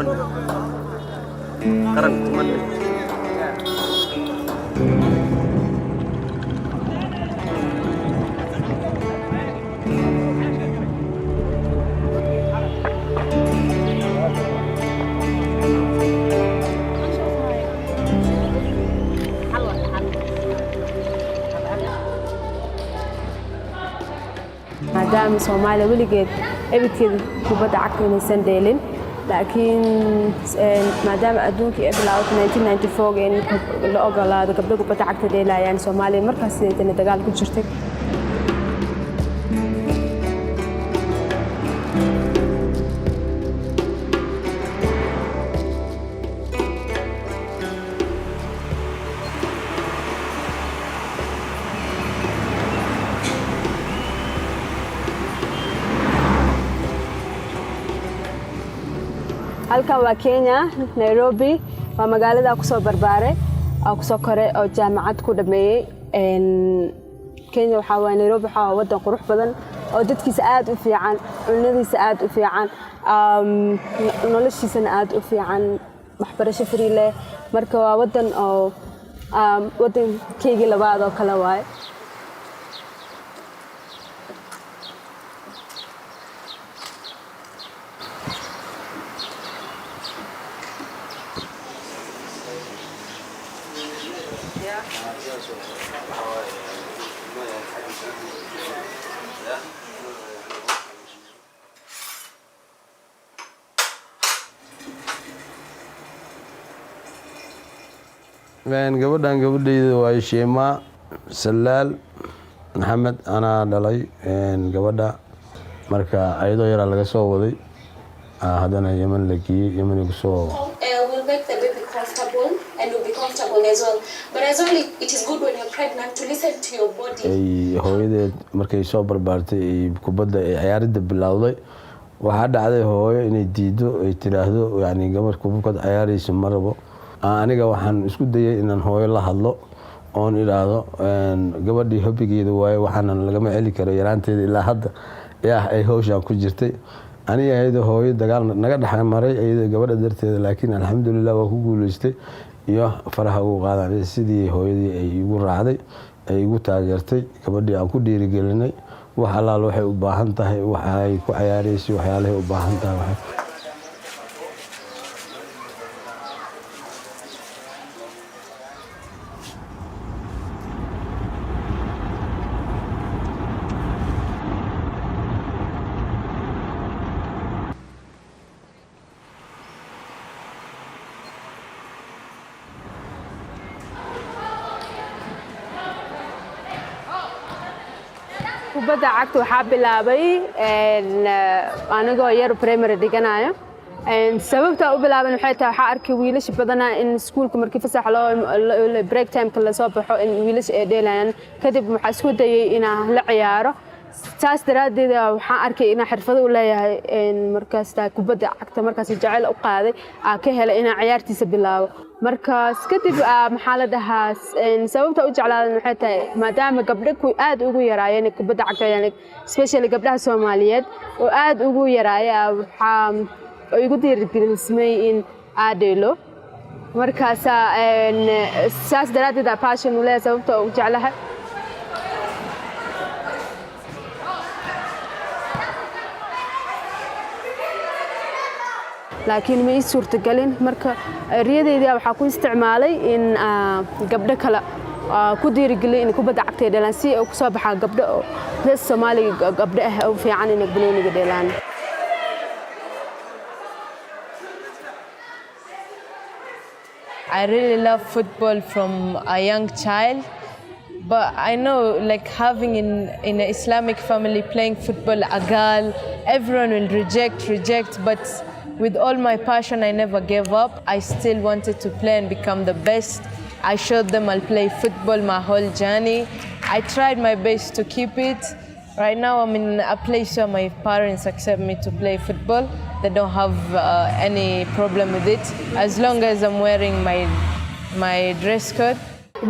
كمان قرن كمان maadaama Soomaaliya weligeed ebidkeeda kubadda cagta inaysan dheelin laakiin maadaama adduunka ay bilaawday 1994 in la ogolaado gabdho kubadda cagta dheelayaan Soomaaliya markaas ay dagaal ku jirtay halkan waa Kenya Nairobi waa magaalada ku soo barbaaray oo ku soo koray oo jaamacad ku dhameeyay Kenya waxa Nairobi waxa wadan qurux badan oo dadkiisa aad u fiican cunadiisa aad u fiican noloshiisana aad u fiican waxbarasho free leh marka waa wadan oo wadankayga labaad oo kala waay gabadhan gabadhayda waa Sheema Salaal Maxamed ana dhalay gabadha marka ayadoo yar laga soo waday hadana Yemen la geeyay Yemen ku soo will make the baby comfortable and will be comfortable as well but as well it is good when you're pregnant to listen to your body hooyadeed markay soo barbaartay kubadda ciyaarida bilowday waxa dhacday hooyo inay diido ay tiraahdo yani gabar kubadda ciyaarayso marabo aniga waxaan isku dayay inaan hooyo la hadlo oon iraado gabadhii hobbigeeda waaye waxaan laga ma celi karo yaraanteeda ilaa hadda ay hawshan ku jirtay aniga ayada hooyo dagaal naga dhaxmaray ayada gabadha darteeda laakiin alxamdulillah waa ku guuleystay iyo faraha ugu qaadanay sidii hooyadii ay igu raacday ay igu taageertay gabadhii aan ku dhiirigelinay wax allaal waxay u baahan tahay waxa ay ku ciyaarayso waxyaalaha u baahan tahay kubadda cagta waxa bilaabay anigoo yar primary dhiganayo sababta u bilaaban waxay tahay waxa arkay wiilasha badan in iskuulka markii fasax loo break time ka la soo baxo in wiilasha ay dheelayaan kadib waxa isku dayay inaan la ciyaaro taas daraadeed waxa arkay inaan xirfado u leeyahay markaas taa kubadda cagta markaas jacayl u qaaday ka helay inaan ciyaartiisa bilaabo markaas kadib maxaa la dhahaa sababta u jeclaaday waxay tahay maadaama gabdho aad ugu yaraayeen kubadda cagta especially gabdhaha Soomaaliyeed oo aad ugu yaraayay waxa igu dhiirigelisay in aadelo markaas saas daraadeed passion u leeyahay sababta u jeclahay laakiin ma suurtagalin marka riyadeyda waxa ku isticmaalay in gabdho kale ku dhiirigelin in kubadda cagta dheelaan si ay ku soo baxaan gabdho oo Soomaaliga gabdho ah oo fiican in banooniga dheelaan I really love football from a young child. But I know like having in an Islamic family playing football, a girl, everyone will reject, but with all my passion, I never gave up. I still wanted to play and become the best. I showed them I'll play football my whole journey. I tried my best to keep it. Right now I'm in a place where my parents accept me to play football. They don't have any problem with it, as long as I'm wearing my dress code.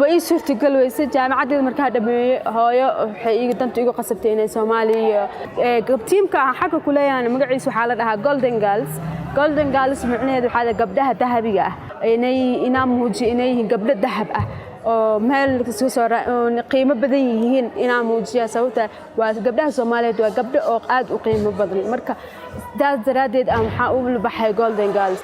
way suurtagal weyse jaamacadeed markaa dhameeyay hooyo waxay iga dantu igu qasabtay inay Soomaaliya tiimka xagga ku leeyahay magaciisa waxa la dhahaa Golden Girls golden girls macnaheedu waxaa gabdhaha dahabiga ah inay muujiyo inay yihiin gabdho dahab ah oo meel soo qiimo badan yihiin inaa muujiya sababta waa gabdhaha Soomaaliyeed waa gabdho oo aad u qiimo badan marka taas daraadeed aan waxaa u baxay golden girls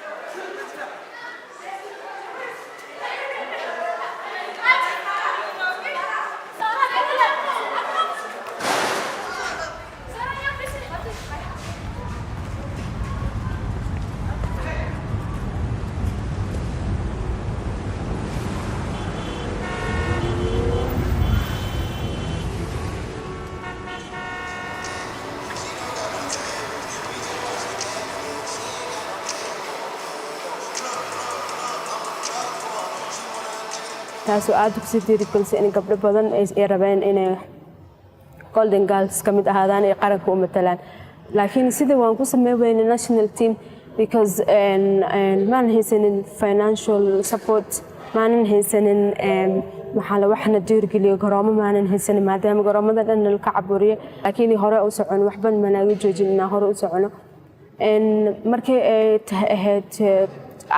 taasoo aad u sii dhiirigelisay in gabdho badan ay rabeen inay golden girls ka mid ahaadaan ee qaranka u matalaan laakiin sida waan ku sameyn weynay national team because maan haysanin financial support maanan haysanin maxaa la waxna dhiirigeliyo garoomo maanan haysanin maadaama garoomada dhan la ka caburiyo laakiin hore u socon waxba manaaga joojin inaan hore u socono markii ay ahayd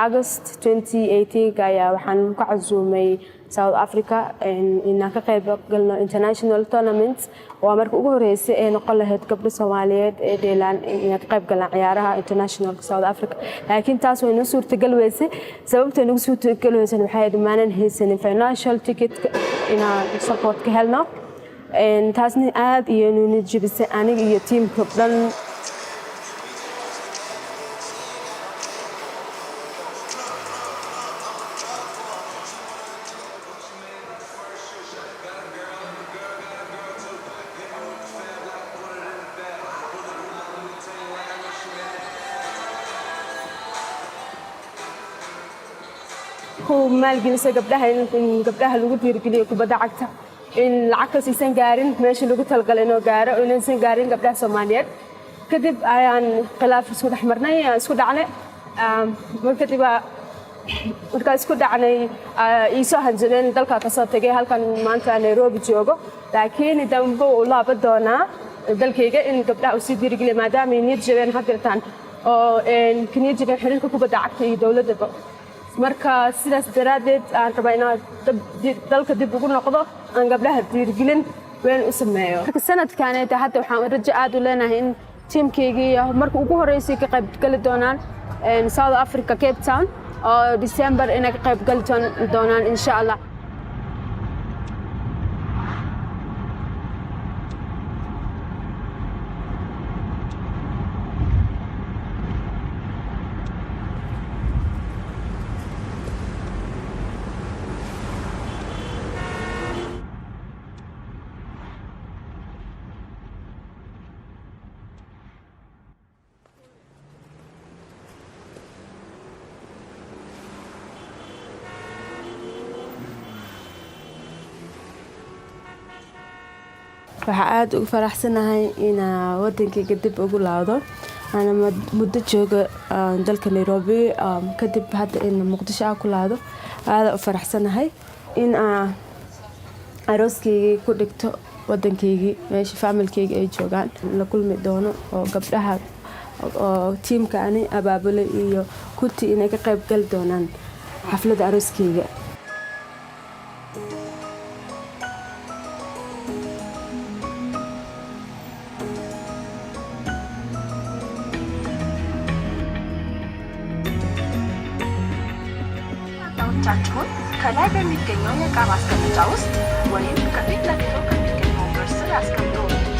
August 2018 ayaa waxaan ku casuumay South Africa inaan ka qayb galno international tournaments oo markii ugu horeysay ee noqon lahayd gabdho Soomaaliyeed ee dheelaan inay ka qayb galaan ciyaaraha international South Africa laakiin taas way noo suurtagal weysay sababta nagu suurtagal weysay waxay ahayd maanan haysanin financial ticket inaan support ka helno taasna aad iyo noo jibisay aniga iyo teamka dhan maalgelisay gabdhaha lagu dhiirigeliyo kubadda cagta in lacag ka siisan gaarin meesha lagu talgalay inuu gaaro inaysan gaarin gabdhaha Soomaaliyeed kadib ayaan khilaaf isku dhaxmarnay isku dhacnay marka isku dhacnay iisoo hanjabeen dalka ka soo tagay halkan maanta Nairobi joogo laakiin dambe uu laaba doonaa dalkayga in gabdhaha u sii dhiirigeliyo maadaama ay niyad jabeen hadaltaan oo niyad jabeen xiriirka kubadda cagta iyo dawladda marka sidaas daraadeed aan rabaa inaan dalka dib ugu noqdo aan gabdhaha dhiirigelin weyn u sameeyo sanadkan hadda waxaan rajo aad u leenahay in teamkeygii markii ugu horeysay ka qayb gali doonaan South Africa Cape Town oo December inay ka qayb gali doonaan insha Allah waxaa aad ugu faraxsanahay in wadankayga dib ugu laado ana muddo jooga dalka Nairobi kadib hadda in Muqdisho aan ku laado aad u faraxsanahay in arooskayga ku dhigto wadankayga meesha familkayga ay joogaan la kulmi doono oo gabdhaha oo teamka ani abaabulay iyo kuti inay ka qayb gal doonaan xafladda arooskayga ቻችሁን ከላይ በሚገኘው የዕቃ ማስቀመጫ ውስጥ ወይም ከፊት ለፊቱ ከሚገኘው በር ስር ያስቀምጡ።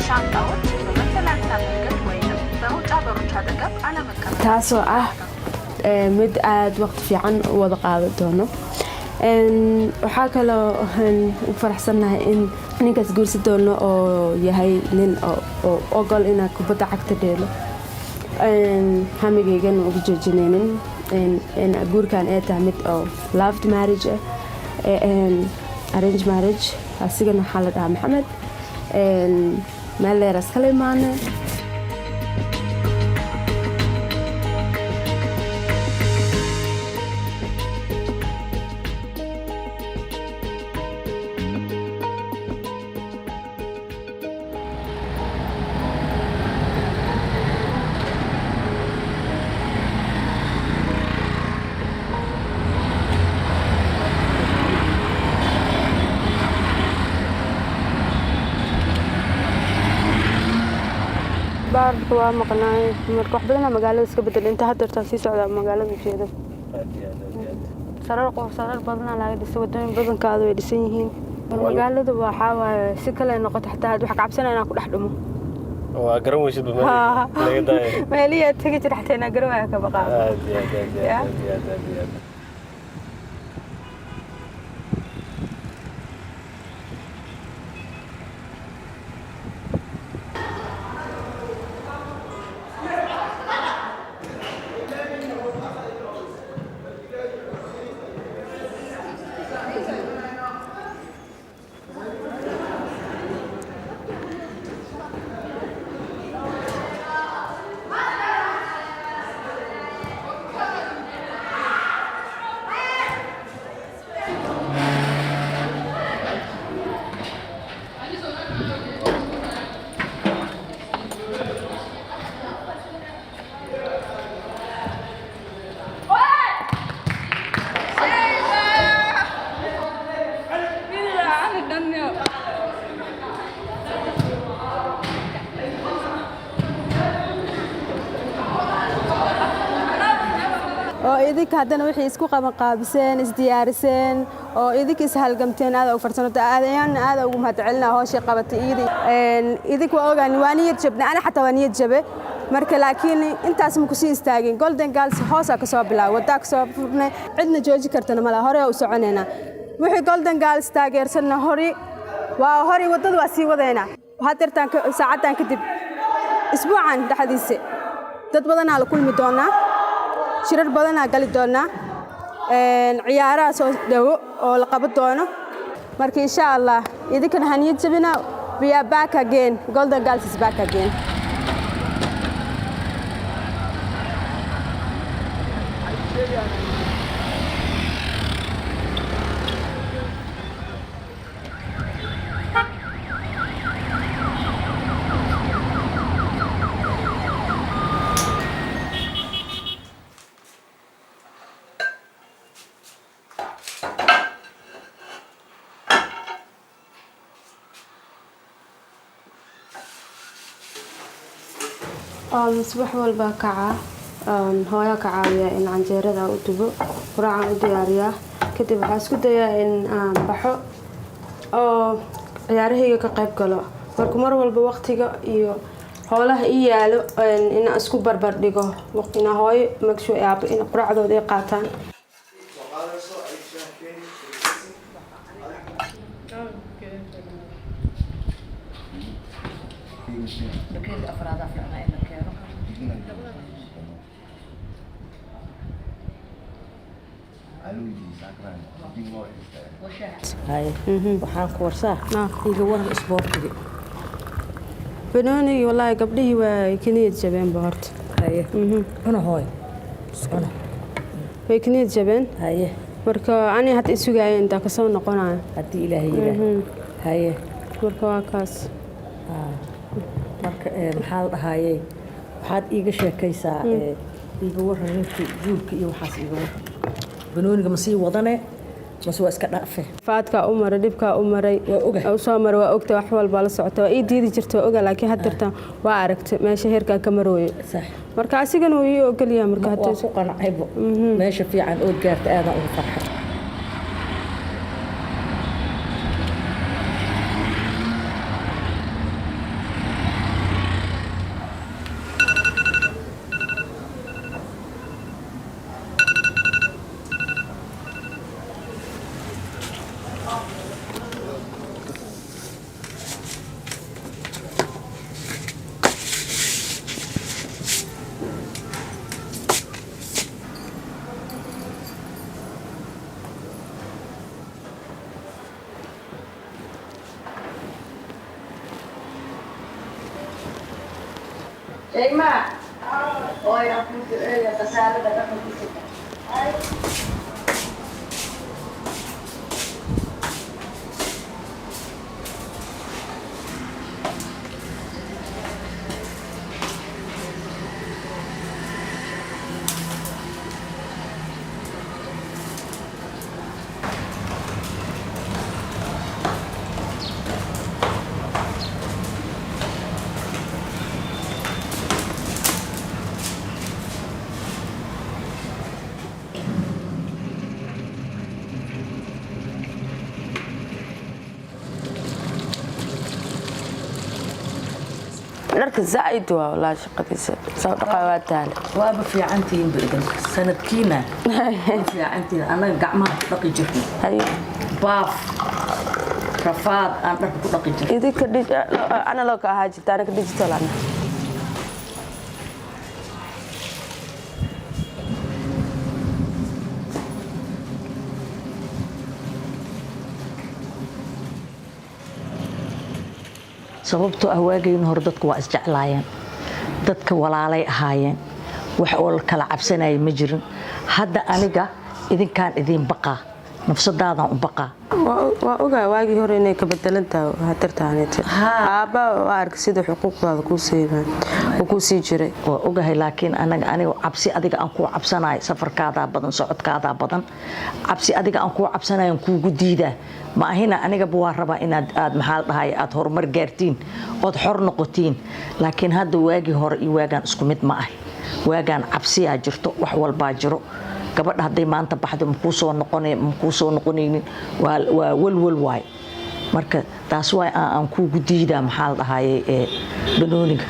ሻንጣዎች በመተላለፊያ መንገድ ወይም በመውጫ በሮች አጠገብ አለመቀመጥ taasoo mid aad waqti fiican u wada qaadan doono waxaa kaloo u faraxsanahay in ninkaas guursi doono oo yahay nin oo ogol inaa kubadda cagta dheelo hamigaygan ugu joojinaynin guurkan ay tahay mid oo loved marriage arranged marriage asigana waxaa la dhahaa Maxamed meel dheer iskala imaanay iskuulka waa maqnaay marka wax badan magaalada iska bedel inta hadda sii socda magaalada jeeda sarar badan laga dhisay wadooyin badankaada way dhisan yihiin magaalada waxa waaye si kale noqoto xataa wax cabsanaa inaan ku dhex dhumo waa garan weysid laga daayay meeliya tagi jira xataa inaan garan waayo ka baqaa oo idinka haddana wixii isku qabanqaabiseen isdiyaariseen oo idinka ishalgamteen aad ugu farsanto aad ugu mahadcelinaa hawshay qabatay idinka waa ogaan waa niyad jabna ana xataa waa niyad jabe marka laakiin intaas ma ku sii istaagin Golden Girls hoosa ka soo bilaw wada ka soo furnay cidna jooji kartana mala hore u soconeena wixii Golden Girls taageersanna hore wadada waa sii wadeena hadeertaan saacadan kadib isbuucan dhaxdiisa dad badan la kulmi doonaa shirar badan gali doonaa ciyaaraha soo dhawo oo la qaban doono marka insha Allah idinkana haniyad jabina we are back again Golden Girls is back again subax walba kaca hooyo ka caawiya in canjeerada u dubo quraacan u diyaariyaa kadib waxaa isku dayaa in aan baxo oo ciyaarahayga ka qayb galo marka mar walba waqtiga iyo howlaha ii yaalo in isku barbar dhigo waqtina hooyo magsho aab in quraacdooda ay qaataan waxaan ku warsaa iga waran isboortiga banoonigi wallahi gabdhihii waa kiniyad jabeen horta cuna hooy cuna way kiniyad jabeen haye marka ani hadda isugaayo inta ka soo noqonayo haddii ilaahay yidhaah haye marka waa kaas marka maxaa la dhahayey waxaad iiga sheekaysaa iiga waran ninkii guurka iyo waxaas iiga waran banooniga ma sii wadane mase waa iska dhaafe faadka u maray dhibka u maray oo soo maray waa ogta wax walba la socota waa ii diidi jirto oga laakiin hadda waa aragtay meesha heerka ka marooyo sax marka asigana uu ii ogolyaa marka hadda ku qanacaybo meesha fiican oo gaarta aad ugu farxay Sheima, hoy aku ya pasar dah kamu kita. dharka zaid waa walaa shaqadiisa soo dhaqaa taal waaba fiicantiin badan sanadkiina fiicantiin anaga gacmaha ku dhaqi jirnay baaf rafaad aan dharka ku dhaqi jirnay idinka analog ahaa jirta anaga digital ana sababtoo ah waagayna hor dadku waa isjeclaayeen dadka walaalay ahaayeen wax oo kala cabsanay ma jirin hadda aniga idinkaan idin baqa nafsadaadan u baqa waa ogaa waagii hore inay ka bedelantaa hatartaanete aaba ark sida xuquuqdaada ku sii jiray waa ogahay laakiin aniga cabsi adiga aan ku cabsanaay safarkaada badan socodkaada badan cabsi adiga aan ku cabsanaay aan kuugu diidaa ma ahina aniga waa rabaa inaad maxaa dhahay aad horumar gaartiin ood xor noqotiin laakiin hadda waagii hore iyo waagaan isku mid ma ah waagaan cabsiyaa jirto wax walbaa jiro gabadha hadday maanta baxdo ma kuu soo noqonaynin waa walwal waay marka taas waay aan kuugu diidaa maxaa la dhahaye banooniga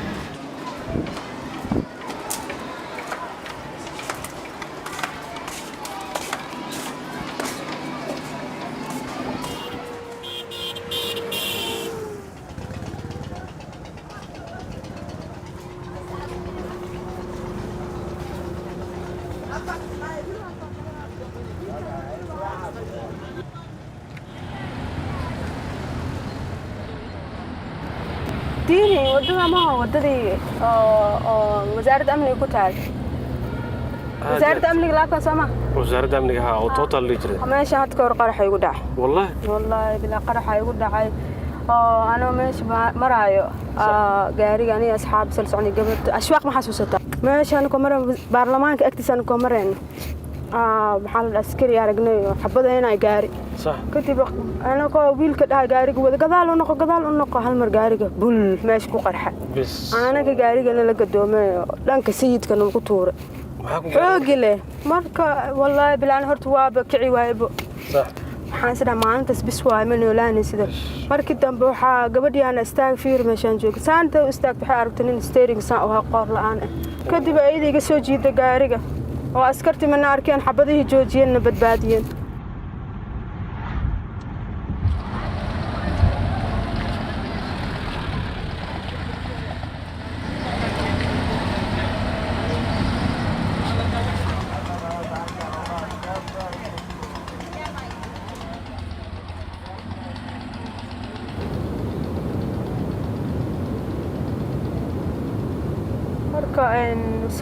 ديني ودنا ما هو وددي وزارة أمني كتار وزارة أمني لا كسمة وزارة أمني ها أو توتال ليجري ماشي هتكور قرح يقدع والله بلا قرح يقدع أنا ماشي مرايو جاري يعني أصحاب سلسعني قبل أشواق ما حسوسته ماشي أنا كمرة برلمان أكتس أنا كمرين محل العسكري أرجعني حبضة هنا جاري صح كتب أنا كويل كده جاري وده قذال ونقو هالمر جاري بول ماشي كقرحة بس أنا كجاري أنا لقدومه لان كسيد كانوا قطورة حاجله مركا والله بلان هرت واب كعي وايبو صح حاسنا ما أنت بس واي من ولاني سيدا مركي دم بوحة قبل أنا استاج فير مشان جوك سانت استاج بحارب تنين ستيرينج سان وهقار لأنا كتب أيدي قسوي جيد جاري وأسكرت من أركان حبضيه جوجين بدبادين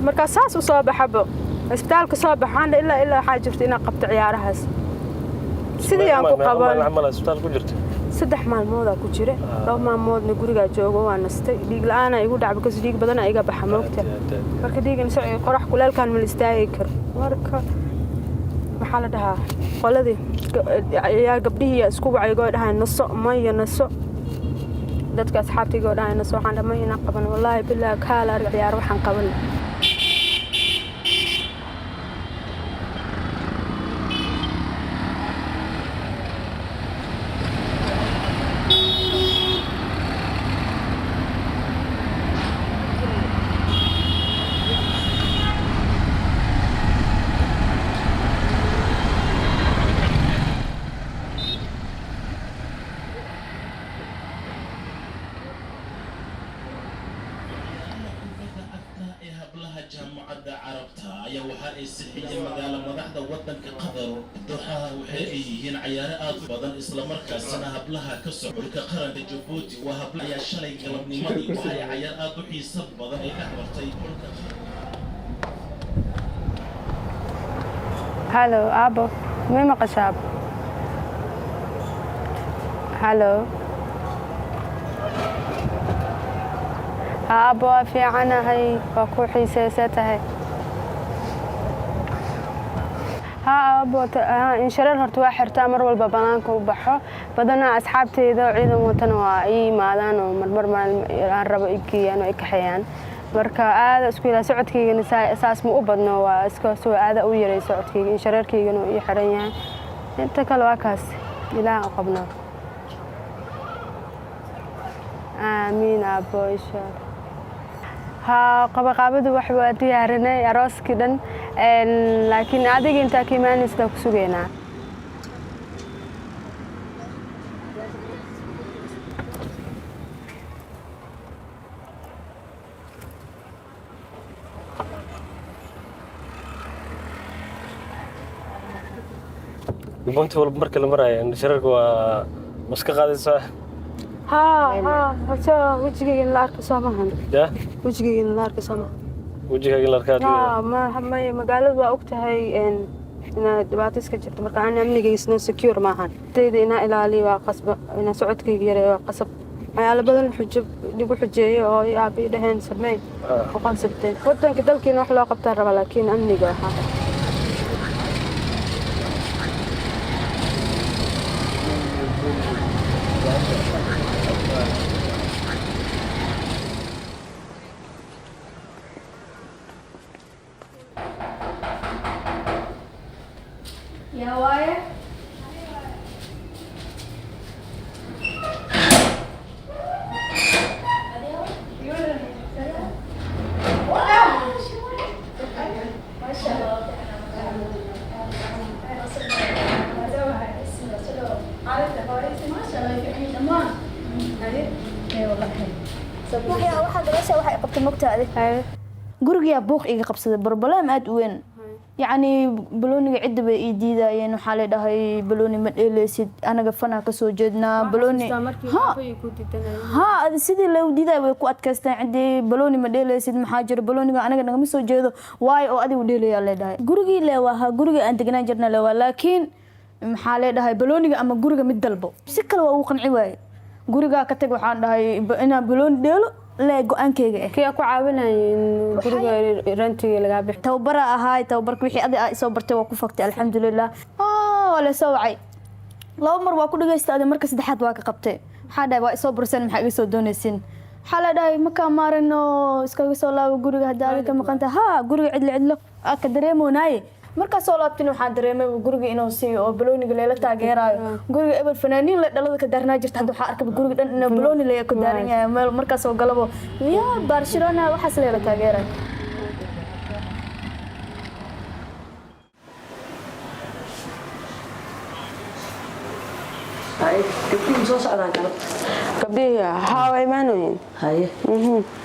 marka saas u soo baxabo isbitaalka soo baxaan ilaa xaajirta inaan qabto ciyaarahaas sidii aan ku qaban amal isbitaal ku jirto 3 maalmood ku jira 2 maalmoodna guriga joogo waan nastay dhiig la'aan ay igu dhacay because dhiig badan ay iga baxa moogta marka dhiigan soo qorax kuleelkan ma istaagi karo marka waxa la dhahaa qoladii ayaa gabdhihii isku wacaygo dhahaan naso dadka asxaabtiga oo dhahay naso waxaan dhamay inaan qaban wallahi billaah kaala ciyaar waxaan qaban jaamacadda carabta ayaa waxa ay sixiyeen magaalo madaxda wadanka qatar dooxaha waxay ay yihiin ciyaaro aad badan isla markaasina hablaha ka socodka qaranka Djibouti waa habla ayaa shalay galabnimadii waxay ciyaar aad u xiiso badan ay dhex martay dhulka Hello Abo ma maqashaab Hello Abo في عنا هاي وكوحي سياساتها ها أبو إن شاء الله هرتوا حرتا مر والبابانك وبحو بدنا أصحابتي ذو عيدهم وتنوعي مادان ومرمر ما الربع إيكي أنا إكحيان مركا هذا سكولا سعودكي نساء أساس مؤبدنا واسكو هذا ويري سعودكي إن شاء الله كي جنو يحريان أنت كلواكاس إلى قبنا آمين أبو إن شاء الله ها qabaqaabadu wax waa diyaarinay arooskii dhan laakiin adiga inta ka imaanaysa ku sugeynaa Bunti walba marka la marayo shirarka waa maska qaadaysaa ها وجهي la arko samahan ya wajigayga la arko samahan wajigaaga la arkaa ma magaalada waa ogtahay inaad dhibaato iska jirto marka aan amnigiisna secure maahan tayda inaa ilaaliyo waa qasba inaa socodkayga yareeyo waa qasab waxyaalo badan dhigu xujeeyo oo aabi dhaheen sameyn oo qasabteen wadanka dalkiina wax loo qabtaa raba laakiin amniga waxaa يا وايه waxay qabtay mogtaade guriga buuq iga qabsaday barbalam aad u weyn يعني بلوني عدة بإيديدا يعني حالة هاي بلوني مدلسيد أنا قفنا كسو جدنا بلوني ها سيدي لو ديدا بيكوات كاستن عندي بلوني مدلسيد محاجر بلوني أنا قنا مسو جدو واي أو أدي وديلي يلا ده جورجي لواها جورجي أنت جنا جرنا لوا لكن حالة هاي بلوني أما جورجي مدلبو سكر ووقن عواي جورجي كتجو حان هاي أنا بلون ديلو لا go-aankayga kii ku caawinayeen guriga rantiga laga bixi tababar ahaay tababarka wixii adiga soo bartay waa ku faktay alxamdulillah wala soo wacay laba mar waa ku dhageystay marka saddexaad waa ka qabtay waxa dhaay waa soo bursan maxaa iga soo doonaysin xala dhaay ma ka maarino iskaga soo laabo guriga hadaa ka maqanta guriga cidlo ka dareemoonay marka soo laabtin waxaan dareemay guriga inuu siiyo oo balooniga leela taageerayo guriga ebel fanaaniin la dhalada ka darnaa jirta hadda waxa arkay guriga dhan inuu balooni leeyahay ku daaran yahay meel marka soo galabo ya Barcelona waxa leela taageerayo هاي كبدي soo socdaan kala gabdhihi haa way maanoyin haye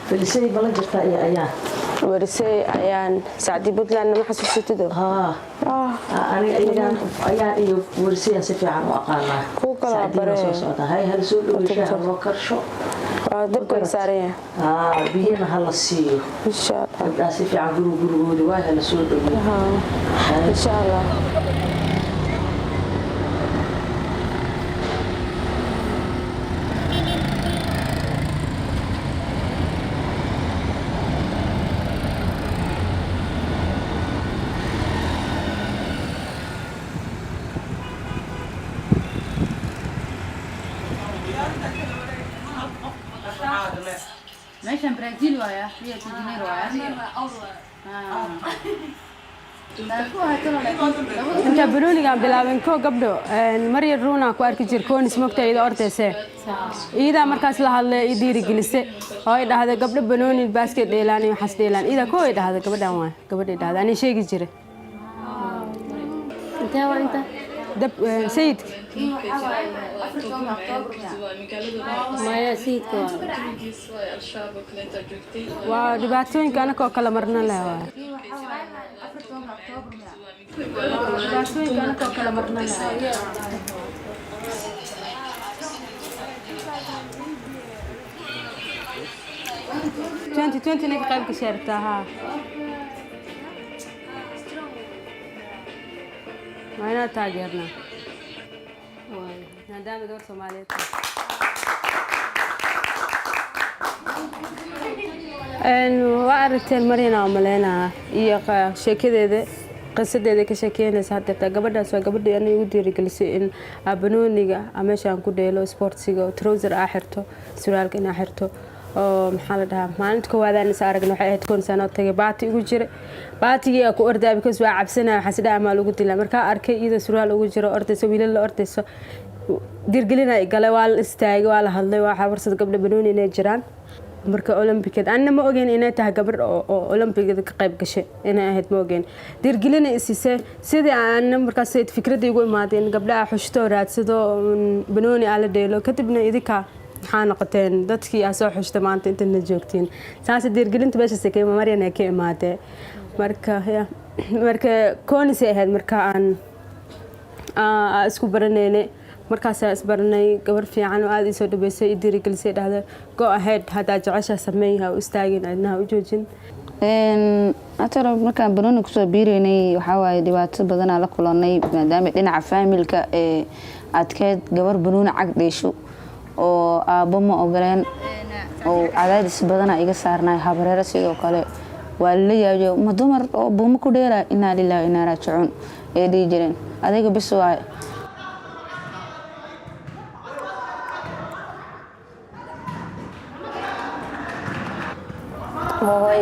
filisay balan jirta ayaan warisay ayaan saacdi Puntland ma xasuusatid aniga ayaan iyo warisay si fiican u aqaanaa ku kala bare soo socda hay hal soo dhaweysha loo karsho dabka saaraya biyana hala siiyo insha Allah si fiican gurigooda waa hal soo dhaweysha insha Allah ماشي برازيل ويا هي تجنير ويا inta balooniga bilaabeen ko gabdho Maria Runa ku arki jirkoon ismogtayda ortayse ida markaas la hadlay idiri gelise oo ay dhahday gabdho balooni basket dheelaan iyo xas dheelaan ida ko ay dhahday gabadhan waa gabadhay dhahday ani sheegi jire inta dab sayid maya sayidka waa dhibaatooyinka anaka oo kala marna leh waa dhibaatooyinka anaka oo kala marna leh 2020 qayb ka sheertaa وأنا تاجرنا نادام دور سومالية وأردت المرينا وملينا إيه شكله qisadeeda ka sheekeynaysa hadda gabadhaas waa gabadha anay ugu dhiirigelisay in abanooniga ama shaan ku dheelo sportsiga oo trouser ah xirto suraalka in xirto oo maxaa la dhahaa maalinta koowaad aan is aragno waxay ahayd koon sano tagay baati ugu jira baatigii ku ordaa because waa cabsanaa waxa sidaa ma lagu dilaa marka arkay iyada suraal ugu jiro ordayso wiilal la ordayso dirgelina ay galay waa la istaagay waa la hadlay waxa warsad gabdha banooni inay jiraan marka Olympic anna ma ogeyn inay tahay gabar oo Olympic ka qayb gashay inay ahayd ma ogeyn dirgelina isise sidii aan markaas fikradda igu imaadeen gabdhaha xushto raadsado banooni ala dheelo kadibna idinka waxaa noqoteen dadkii aa soo xushta maanta inta joogtiin saas dirgelinta meeshaas ka Mariana ka imaatay marka koonis ahayd marka aan isku baraneynay markaas isbaranay gabar fiican oo aad i soo dhabeysay dirgelisay dhahday go ahead hada jecesha sameeyay u istaagin adna u joojin atara markaan banooni ku soo biireynay waxa waaye dhibaato badan la kulanay maadaama dhinaca familka adkeed gabar banooni cag dheesho oo aabbo ma ogoleen oo cadaadis badan iga saarnay habareero sidoo kale waa la yaayo ma dumar oo buuma ku dheeraa inaa lillahi inaa raajicuun ee dhigi jireen adiga bis waa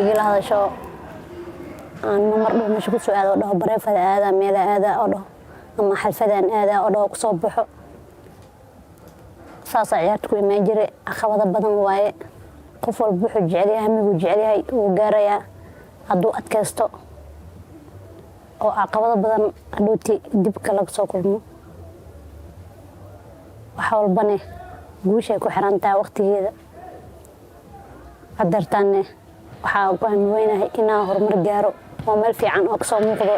igala hadasho aan mar dhow meesha ku soo aado dhaho bareefada aada meel aada oo dhaho ama xalfadan aada oo dhaho ku soo baxo saas ciyaartu ku imaan jiray caqabado badan waaye qof walba wuxuu jecel yahay hamigu jecel yahay uu gaarayaa hadduu adkaysto oo caqabado badan hadhuuti dibka laga soo kulmo wax walbane guushay ku xiran tahay waqtigeeda qadartaanne waxaa go'aan weynahay inaan horumar gaaro oo meel fiican oo kasoo muuqdo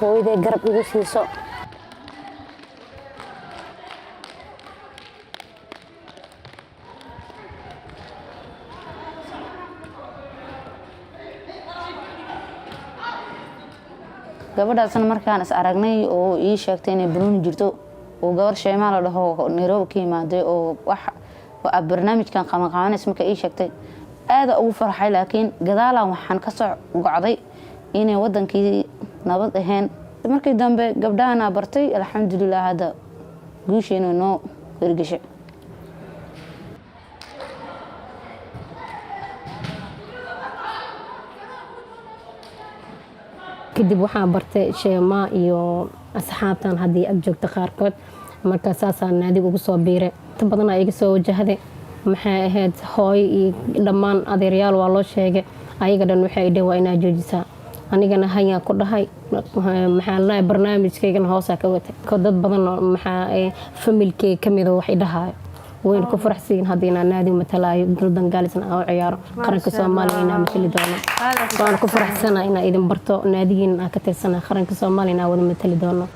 hooyaday garab igu siiso gabadhaasna markaan is aragnay oo ii sheegtay inay banooni jirto oo gabar sheemaa la dhaho Nairobi ka imaaday oo wax barnaamijkan qabanqabanaysa marka ii sheegtay aada ugu farxay laakiin gadaalan waxaan ka soo gocday inay wadankii nabad ahayn markii dambe gabdhahana bartay alxamdulillah hada guusheena noo hirgashay kadib waxaan bartay sheema iyo asxaabtan haddii ag joogta qaarkood marka saasaan naadiga ugu soo biiray inta badan aa iga soo wajahday maxay ahayd hooy iyo dhammaan adeeryaal waa loo sheegay ayaga dhan waxay dhaheen waa inaa joojisaa anigana hayaa ku dhahay maxaa la barnaamijkaygana hoosaa ka watay dad badan oo maxaa familkay kamid oo wax idhahayo وين كفر حسين هذينا نادي مثلا جلدن جالسنا أو عيار قرن كسومالي إنا مثل دونا وأنا كفر حسنا إنا إذا برتو ناديين كتير سنة قرن كسومالي إنا وذا مثل دونا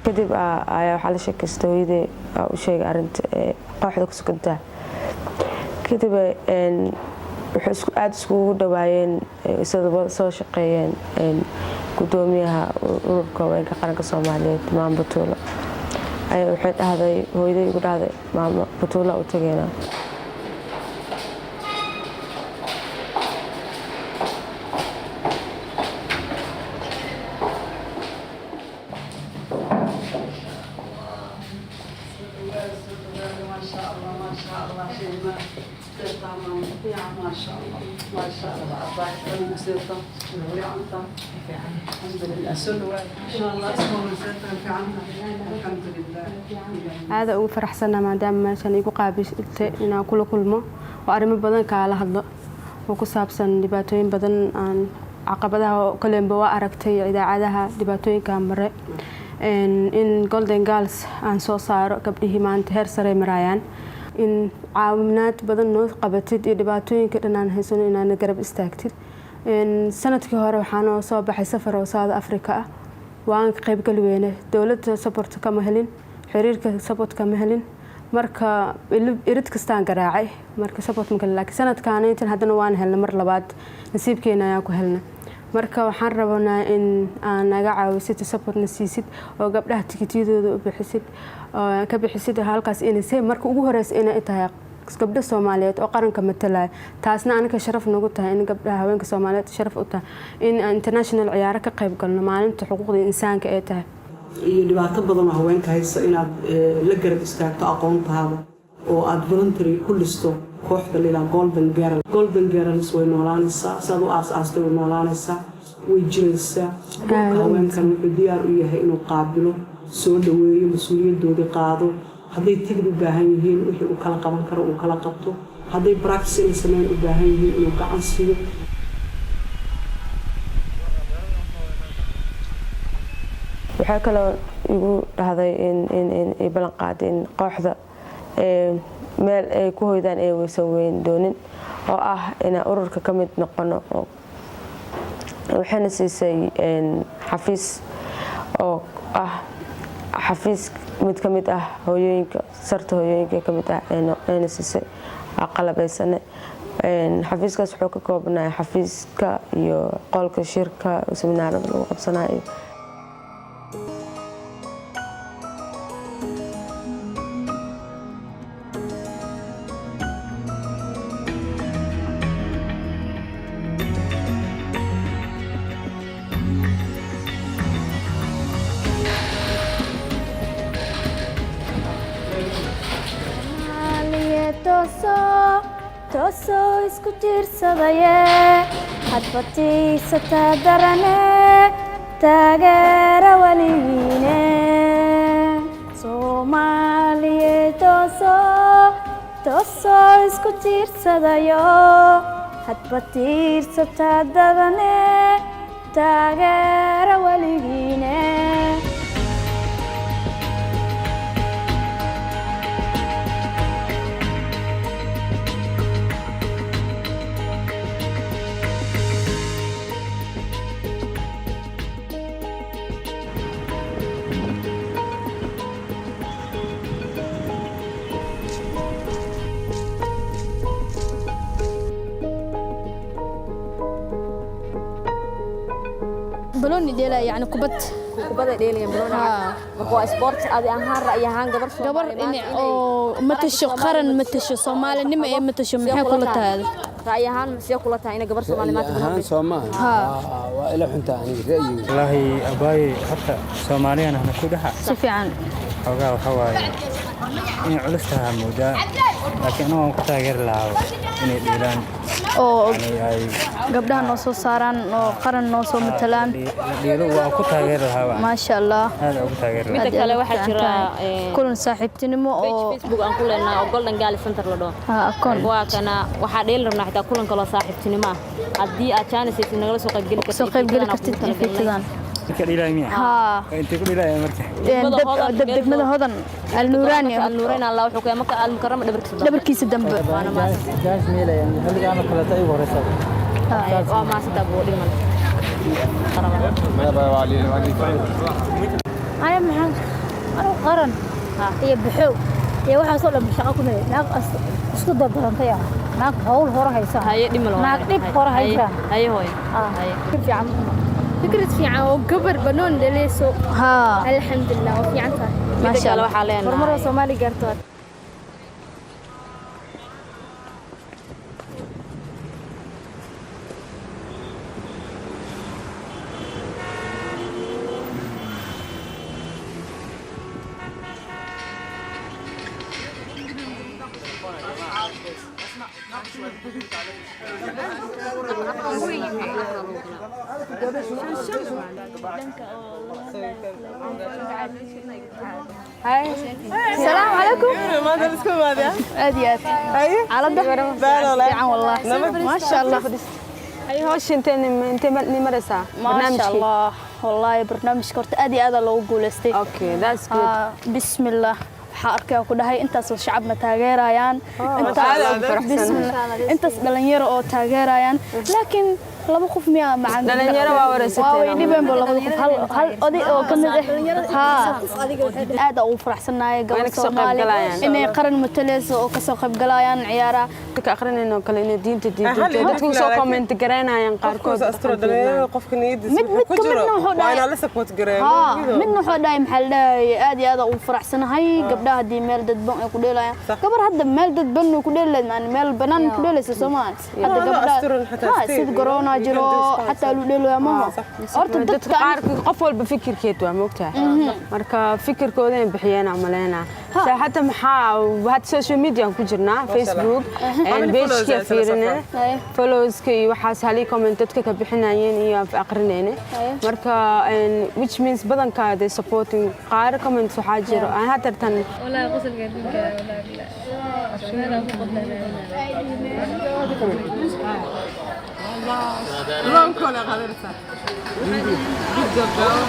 kadib ayaa waxaa la sheekaystay hooyadii u sheegay arrinta kooxda ku sugantaa kadib waxay aada iskugu dhawaayeen isagaba soo shaqeeyeen gudoomiyaha ururka haweenka qaranka Soomaaliyeed maamo Batuulo ayaa waxay dhahday hooyadii ugu dhahday maamo Batuulo u tageena هذا هو فرحسنا ما دام ماشان يقو قابش إن كل ما وأرمي بدن كعلى هذا وكسابسن دباتين بدن عن عقبتها كلهم بوا أركتي إذا عادها دباتين كامرة إن جولدن جالس عن صار قبله ما انتهر سري مرايان إن عامنات بدن نوث قبتت دباتين كنا نحسن إن نقرب استاكتر إن سنة كهرة وحنا صباح سفر وصاد أفريقيا وأنا قريب كلوينه دولة سبورت كمهلين xiriirka sababta ma helin marka irid kastaan garaacay marka sababta ma kala laakiin sanadkan intan hadana waan helnay mar labaad nasiibkeena ayaa ku helnay marka waxaan rabnaa in aan naga caawisid sababta nasiisid oo gabdhaha tikitiyadooda u bixisid oo ka bixisid halkaas inay marka ugu horeysa inay tahay gabdha Soomaaliyeed oo qaranka matalay taasna anaga sharaf nagu tahay in gabdhaha haweenka Soomaaliyeed sharaf u tahay in international ciyaaro ka qayb galno maalinta xuquuqda insaanka ee tahay iyo dhibaato badan oo haweenka haysta inaad la garab istaagto aqoontaada oo aad voluntary ku listo kooxda leedahay golden girls way noolaanaysaa saad u aas-aastay way noolaanaysaa way jiraysaa haweenkan wuxuu diyaar u yahay inuu qaabilo soo dhaweeyo mas-uuliyadoodii qaado hadday tigid u baahan yihiin wixii uu kala qaban karo uu kala qabto hadday practice inay sameyn u baahan yihiin inuu gacan siiyo waxaa kaloo igu dhahday in ballan qaaday in kooxda meel ay ku hoydaan ay weysan weyn doonin oo ah inaan ururka ka mid noqono waxayna siisay xafiis oo ah xafiis mid ka mid ah hooyooyinka sarta hooyooyinka ka mid ah ayna siisay qalabaysane xafiiskaas wuxuu ka koobnaa xafiiska iyo qolka shirka seminaarada lagu qabsanayo toosoo isku tiirsadaye hadbatiisataa darane taageera weligiine soomaaliye toosoo isku tiirsadayo hadbatiirsataa darane taageera weligiine بلوني ديلا يعني كبت ديلا بلونها مكو سبورت ادي اهان راي اهان غبر اني او متشو قرن متشو سومالي نما اي متشو maxay kula tahay راي اهان مسيو kula tahay ina gabar Soomaali maanta ahaan Soomaali waa ila xunta aniga ra'yiga wallahi abay hatta Soomaaliyana ana ku dhaxa si fiican ogaa waxa waaye in culustaha mooda laakiin aan ku taageer lahaa inay dhiiraan oo gabdhaha noo soo saaraan oo qaran noo soo matalaan dhiiro waa ku taageer lahaa ma sha Allah aad ugu taageer mid kale waxa jira kulan saaxiibtinimo oo Facebook aan ku leenahay oo Golden Girls Center la dhaho akoon waa kana waxa dheel rabnaa xitaa kulan kale saaxiibtinimo hadii aad chances nagala soo qayb geli kartid fiidaan كليلانية ها أنت كليلانية مركز دب ماذا هذا النوراني النوراني الله وحكي مكة المكرمة دبركيس الدم أنا ما جاش ميلا يعني هل أنا كلا تأيب ورثة ما ستبوا لمن ما بعالي أنا محن أنا قرن هي بحو هي واحد صار لهم شقاكم ناق أسكت ضدهم فيها ناق هول هورا هيسا هاي دي ملون ناق ديب هورا هيسا هاي هاي في عم فكرة في عام وقبر بنون لليسو الحمد لله وفي عنها ما شاء الله حاليا مرة صومالي قرطات السلام عليكم ماذا لكم هذا؟ أديات على الدهر والله ما شاء الله أي هوش أنت مرسا ما شاء الله والله برنامج كرت أدي هذا لو قولستي أوكي that's good بسم الله حاركة كلها أنت شعب متاجرين أنت دلنيرة أو تاجرين لكن laba qof miya macaan dhalinyaro waa wareysatay waa dhibeen bal laba qof hal oday oo kamid ah aad ugu faraxsanahay gabadha Soomaaliyeed inay qaran matalayso oo ka soo qayb galayaan ciyaaraha dadka aqrinayno kale inay diinta dadku soo comment gareynayaan qaarkood qofka niyadiisa ku jiro waa inaan la support gareeyo midna wuxuu dhahay maxal dhahay aad iyo aad ugu faraxsanahay gabdhaha hadii meel dadban ay ku dheelayaan gabar hadda meel dadban ku dheelayaan meel banaan ku dheelayso Soomaaliya hadda gabdhaha sid corona badanaa jiro xataa lu dheelo ama horta dadka qaar qof walba fikirkeed waa moogtahay marka fikirkooda ay bixiyeen amaleena حتى محا وهاد سوشيال ميديا كجرنا فيسبوك بيج كي فيرنا فولوز كي وحاس هالي كومنتات كي بحنايين iyo aqrinayna marka which means badan ka they supporting qaar comments waxa jiro aan hadartan wallahi qosol gaadinka wallahi long kola qadarta good job girl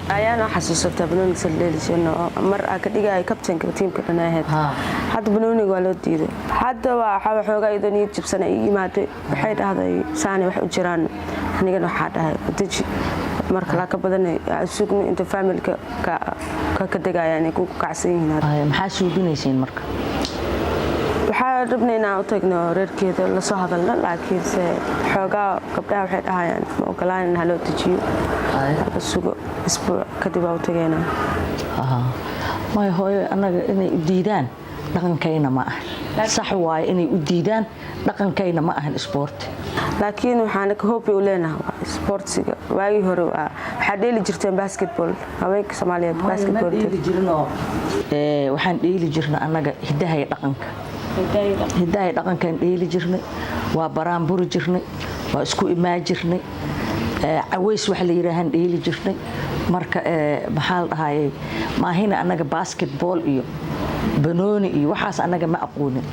أنا حسيت بنوني سليل شنو مرة كديجا كابتن كتيم كنا هاد حد بنوني قالوا تيجي حد وحاول حوجا إذا نيجي سنة مات حيد هذا سنة واحد جيران إحنا كنا حد هاي تيجي مرة لك بدنا السوق أنت فاهم كديجا يعني كعسين هذا محاسوب بنيسين مرة waxaa rabnay inaan u tagno reerkeeda la soo hadalno laakiinse xoogaa gabdhaha waxay dhahayaan ma ogolaan in haloo dejiyo sugo isbuuc kadib aa u tageynaa may hooyo annaga inay u diidaan dhaqankayna ma aha sax waaye inay u diidaan dhaqankayna ma ahan isboorti laakiin waxaan ka hoobi u leenahay waa isboortiga waagii hore waxaa dheeli jirteen basketball haweenka Soomaaliyeed basketball waxaan dheeli jirnay annaga hidaha iyo dhaqanka hidaha dhaqankan dheeli jirnay waa baraanburi jirnay waa isku imaa jirnay caways wax la yiraahan dheeli jirnay marka maxaa la dhahaayay maahina annaga basketball iyo banooni iyo waxaas annaga ma aqoonin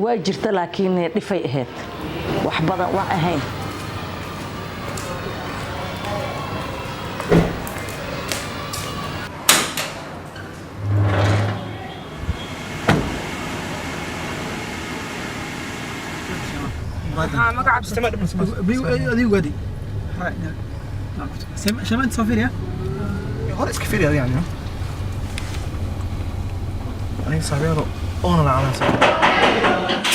waa jirta laakiin dhifay ahayd wax badan waa ahayn ما قاعد استمر ذي وادي شمال صافير يا خلاص كفير يعني أنا صافير أنا لا أنا صافير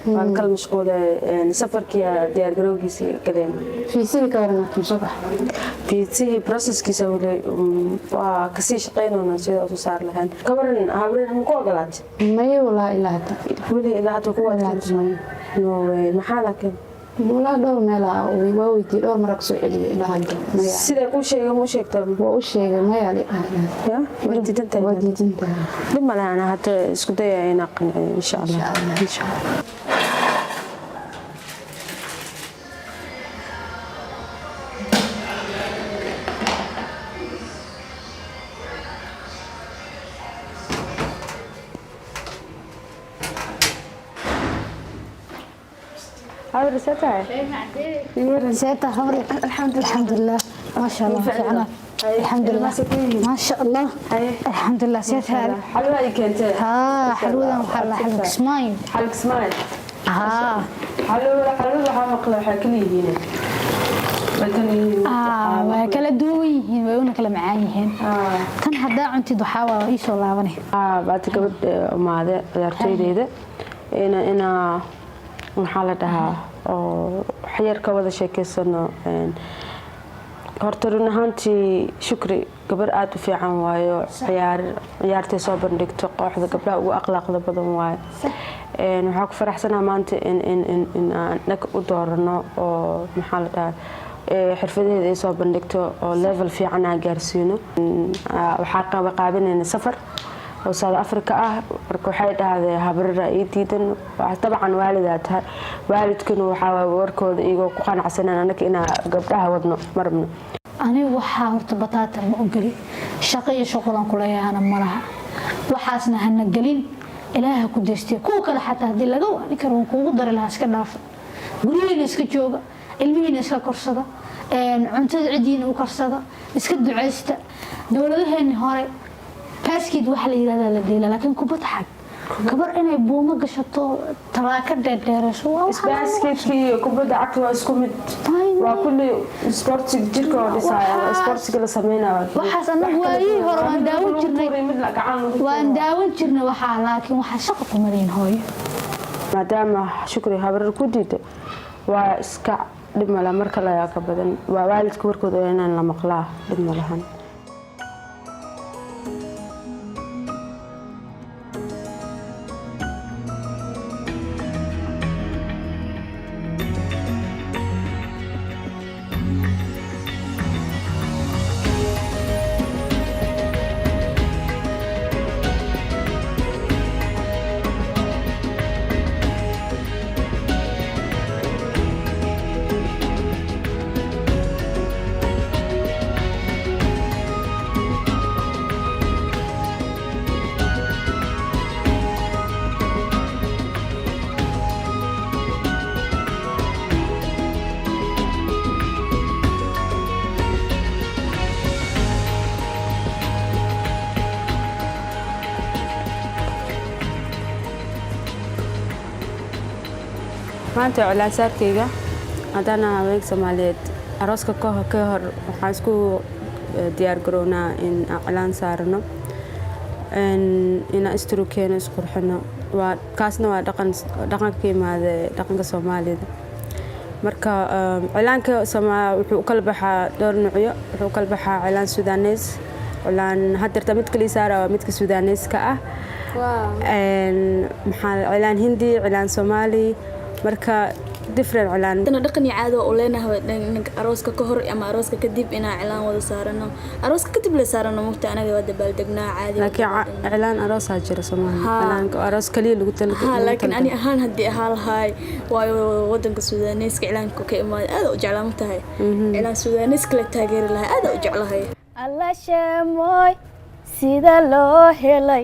waan kala mashquulay safarkii diyaar garowgiisii galeen fiisiga ka waran musabax fiisiga processkiisa waa kasii shaqeynayna sida u saar lahayn kabaran habreer ma ku ogolaatay may walaa ilaa hada wali ilaa hada ku ogolaatay no way maxaa laakiin والله دور ملا ويويتي دور مرق سعودي إلى هذا سيدا كل شيء مو شيء كتب وش شيء ما يعني يا ودي تنتهي لما لا أنا حتى سكوتي نقنع إن شاء الله إن شاء الله هذا رسالة رسالة خبري الحمد لله ما شاء الله فعلا الحمد لله ما شاء الله الحمد لله سيت هذا حلوة كنت حلوة محل حلق سمايل حلق سمايل حلوة حمقلة حكلي هنا waa kala duwan yihiin way una kala macaan yihiin tan hadaa cunti duxaa ii soo laabanay baad gabadh maade ciyaartooydeeda ina maxaa la dhahaa oo xayar ka wada sheekeysano horta run ahaantii shukri gabar aad u fiican waayo ciyaartay soo bandhigto kooxda gabdhaha ugu akhlaaqda badan waayo waxaa ku faraxsanaa maanta in aan naga u doorano oo maxaa la dhahaa xirfadeeda ay soo bandhigto oo level fiican aan gaarsiino waxaa qaabinayna safar oo South Africa marka waxay dhahdeen habrira ay diidan dabcan waalidaa tahay waalidkuna waxa warkooda iyaga ku qanacsanaan anaka ina gabdhaha wadno marabno aniga waxa horta bataata ma ogoli shaqo iyo shaqadan kula yaana malaha waxaasna hana galin ilaaha ku deystay ku kala xataa hadii laga waani karo kuugu dari lahaa iska dhaaf gurigeena iska jooga ilmihiina iska korsada cuntada cidiina u karsada iska duceysta dowladaheeni hore baaskid waxa la yiraahdaa la dheela laakiin kubad xag gabar inay buumo gashato talaaka dheereeso basketki kubadda cagta waa isku mid waa kulli sportiga jirka oo dhisaya sportiga la sameeynaa waxaas anagu waayii hore waan daawan jirnay waxaa laakiin waxa shaqo ku marin hooyo maadaama shukri habarar ku diiday waa iska dhib mala marka la yaaka badan waa waalidka warkooda inaan la maqlaa dhib malahan maanta cilaan saarkayga hadana haweenka Soomaaliyeed arooska ka hor waxaan isku diyaar garownaa in cilaan saarno in istrukeena isqurxino waa kaasna waa dhaqanka yimaada dhaqanka Soomaalida marka cilaanka wuxuu kala baxaa dhowr noocyo wuxuu kala baxaa cilaan Suudaanees cilaan hadarta mid kale saara midka Suudaaneeska ah maxaa cilaan Hindi cilaan Soomaali marka different cilaan dana dhaqan iyo caado oo leenahay arooska ka hor ama arooska kadib inaa cilaan wada saarano arooska kadib la saarano mugta anaga wada baaldegna caadi laakiin cilaan aroos jira Soomaali cilaanka aroos kaliya lagu talagalay laakiin ani ahaan hadii ahaalahay waayo wadanka Suudaaneeska cilaanka ka imaad aad u jeclaan tahay cilaan Suudaaneeska la taageeri lahaa aad u jeclahay alla sheemoy sida loo helay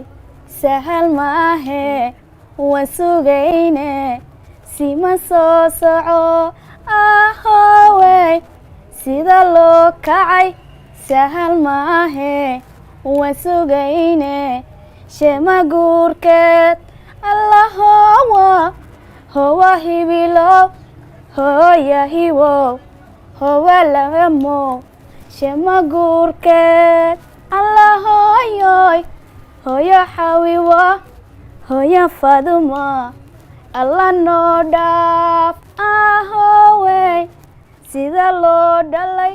sahal maahe wasugayne sima soo soco ahowey sida loo kacay sahal maahe wasugayne shema guurkeed allahowa howa hibilow hoya hiwow howa lagamo shema guurkeed allahoyoy hoyo xawiwa hoyo faduma alla noo dhaaf ahowey sida loo dhalay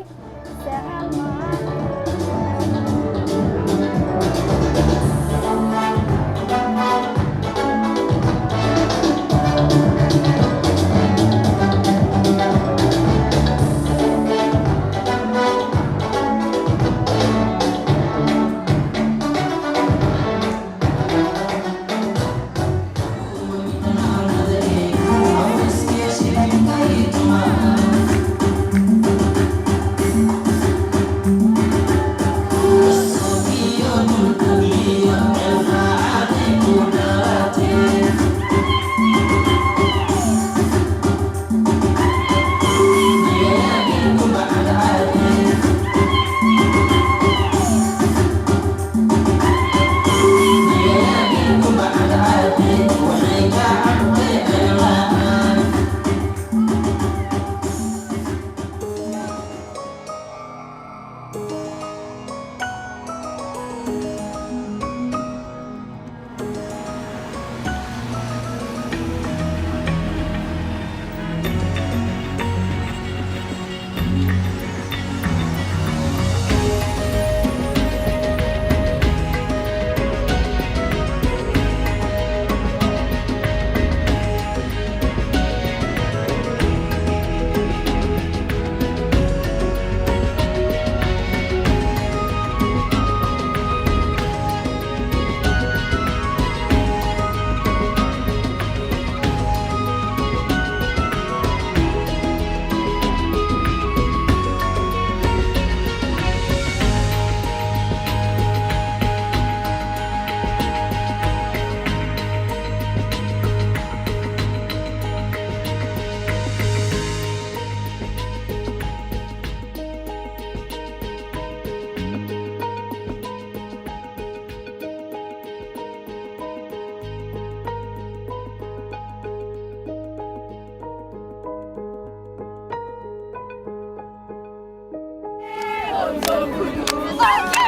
Thank you.